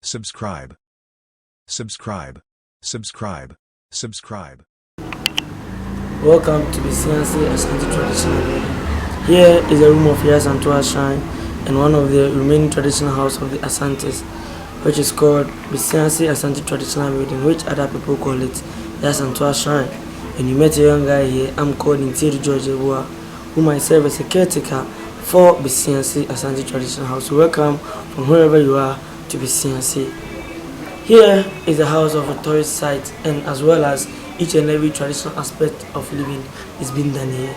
Subscribe. Subscribe. Subscribe. Subscribe. Welcome to the CNC Ashanti traditional building. Here is a room of Yaw Tano shrine and one of the remaining traditional house of the Asantes, which is called the CNC Ashanti traditional building, which other people call it Yaw Tano shrine. And you met a young guy here. I'm called Intiri George, whom I serve as a caretaker for the CNC Ashanti traditional house. So welcome from wherever you are to the CNC. Here is the house of a tourist site, and as well as each and every traditional aspect of living is being done here.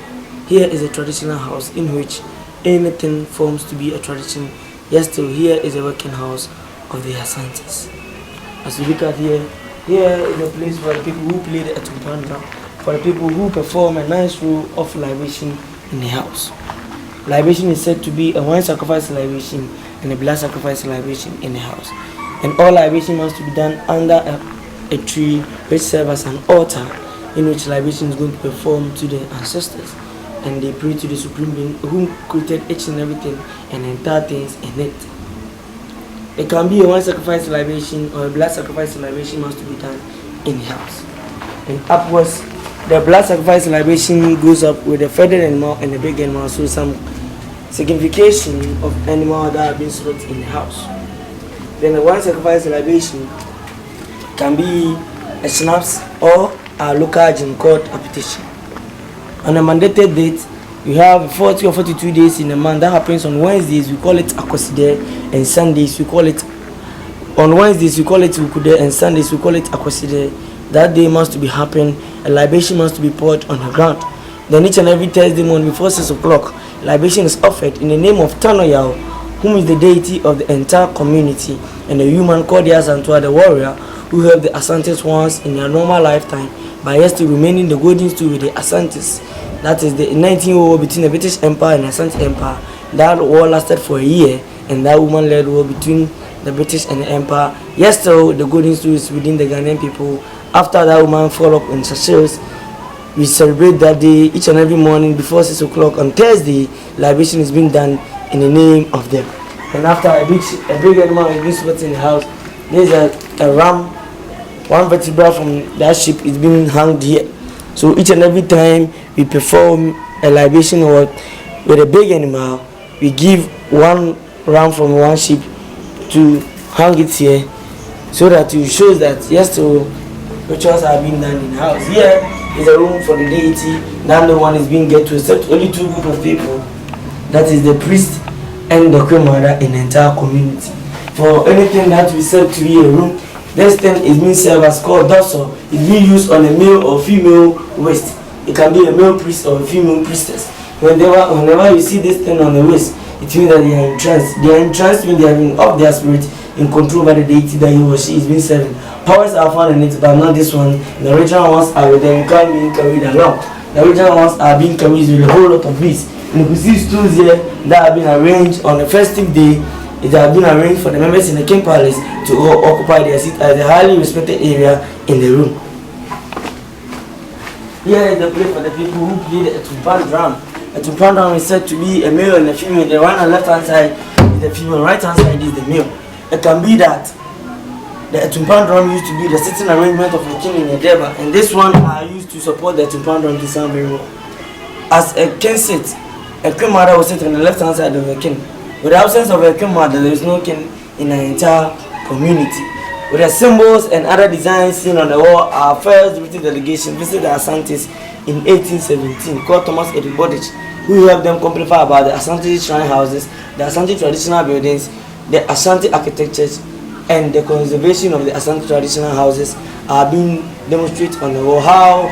Here is a traditional house in which anything forms to be a tradition. Yes, still here is a working house of the Asantes. As you look at here is a place for the people who play the etumpandra, for the people who perform a nice role of libation in the house. Libation is said to be a wine sacrifice libation and a blood sacrifice libation in the house. And all libation must be done under a tree which serves as an altar in which libation is going to perform to the ancestors. And they pray to the Supreme Being who created each and everything and entire things in it. It can be a wine sacrifice libation or a blood sacrifice libation must be done in the house. And upwards, the blood sacrifice libation goes up with the feathered animal and the big animal, so some signification of animal that have been slaughtered in the house. Then the wine sacrifice libation can be a schnapps or a local gin called a petition. On a mandated date, you have 40 or 42 days in a month. That happens on Wednesdays, we call it Akwaside, and Sundays we call it, on Wednesdays we call it Ukude, and Sundays we call it Akwaside. That day must be happen, a libation must be poured on the ground. Then each and every Thursday morning before 6 o'clock, libation is offered in the name of Tano Yaw, whom is the deity of the entire community, and a human called Yaw Tano, the warrior, who helped the Asantes once in their normal lifetime by still remaining the golden stool with the Asantes. That is the 19th war between the British Empire and the Ashanti Empire. That war lasted for a year, and that woman-led war between the British and the Empire. Yes, so the golden stool is within the Ghanaian people. After that woman fall up in sachets, we celebrate that day each and every morning before 6 o'clock. On Thursday, libation is being done in the name of them. And after a big animal is being slaughtered in the house, there is a ram, one vertebra from that sheep is being hanged here. So each and every time we perform a libation or with a big animal, we give one ram from one sheep to hang it here, so that it shows that yes, so rituals are being done in the house. Here is a room for the deity. Now no one is being get to, except only two group of people. That is the priest and the queen mother in the entire community. For anything that we said to be a room, this thing is being served as called dorsal. It's being used on a male or female waist. It can be a male priest or a female priestess. Whenever you see this thing on the waist, it means that they are entranced. They are entranced when they are being of their spirit in control by the deity that he or she is being serving. Powers are found in it, but not this one. The original ones are with them, you can't be carried along. The original ones are being carried with a whole lot of beads. And you can see stools here that have been arranged on a festive day. It has been arranged for the members in the King Palace to occupy their seat as a highly respected area in the room. Here is the place for the people who play the etumpan drum. Etumpan drum is said to be a male and a female. The one on the left hand side is the female, right hand side is the male. It can be that the etumpan drum used to be the sitting arrangement of a king in a deba, and this one are used to support the etumpan drum to sound very well. As a king sits, a queen mother will sit on the left hand side of the king. With the absence of a king mother, there is no king in the entire community. With the symbols and other designs seen on the wall, our first British delegation visited the Asantes in 1817, called Thomas Edibodich, who helped them complify about the Ashanti shrine houses, the Ashanti traditional buildings, the Ashanti architectures, and the conservation of the Ashanti traditional houses are being demonstrated on the wall. How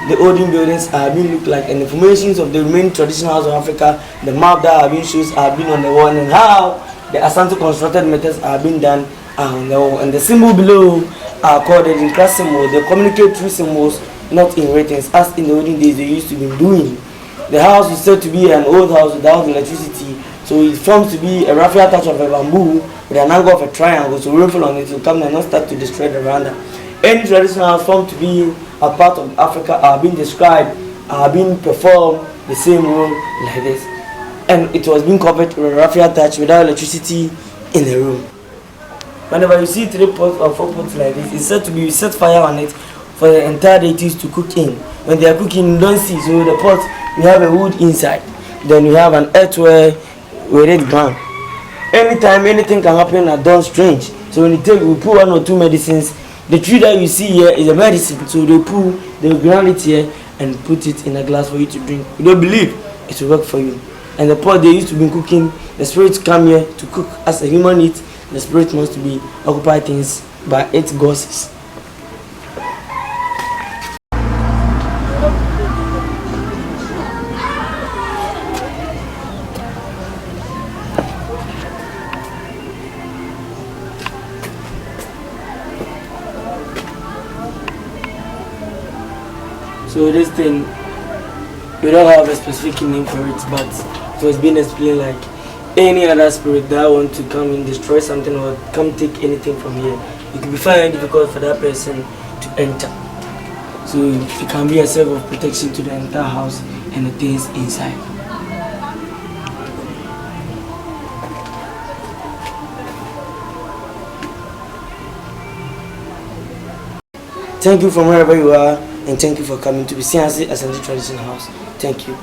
the olden buildings are being looked like, and the formations of the remaining traditional house of Africa, the map that are being shown are being on the wall, and how the Ashanti constructed methods are being done on the wall. And the symbol below are called the Dinkra symbols. They communicate through symbols, not in ratings, as in the olden days they used to be doing. The house is said to be an old house without electricity, so it forms to be a raffia touch of a bamboo with an angle of a triangle, so rainfall on it will come and not start to destroy the veranda. Any traditional house formed to be a part of Africa are being described, are being performed the same role like this. And it was being covered with a raffia touch without electricity in the room. Whenever you see 3 pots or 4 pots like this, it's said to be you set fire on it for the entire deities to cook in. When they are cooking, you don't see. So the pot, you have a wood inside. Then you have an earthware with it ground. Anytime anything can happen at dawn strange. So when you take, we put 1 or 2 medicines. The tree that you see here is a medicine. So they ground it here and put it in a glass for you to drink. You don't believe it will work for you. And the pot they used to be cooking, the spirits come here to cook. As a human eat, the spirit wants to be occupy things by its gods. So this thing, we don't have a specific name for it, but it was being explained like any other spirit that want to come and destroy something or come take anything from here, it could be very difficult for that person to enter. So it can be a self of protection to the entire house and the things inside. Thank you from wherever you are, and thank you for coming to Ashanti Traditional House. Thank you.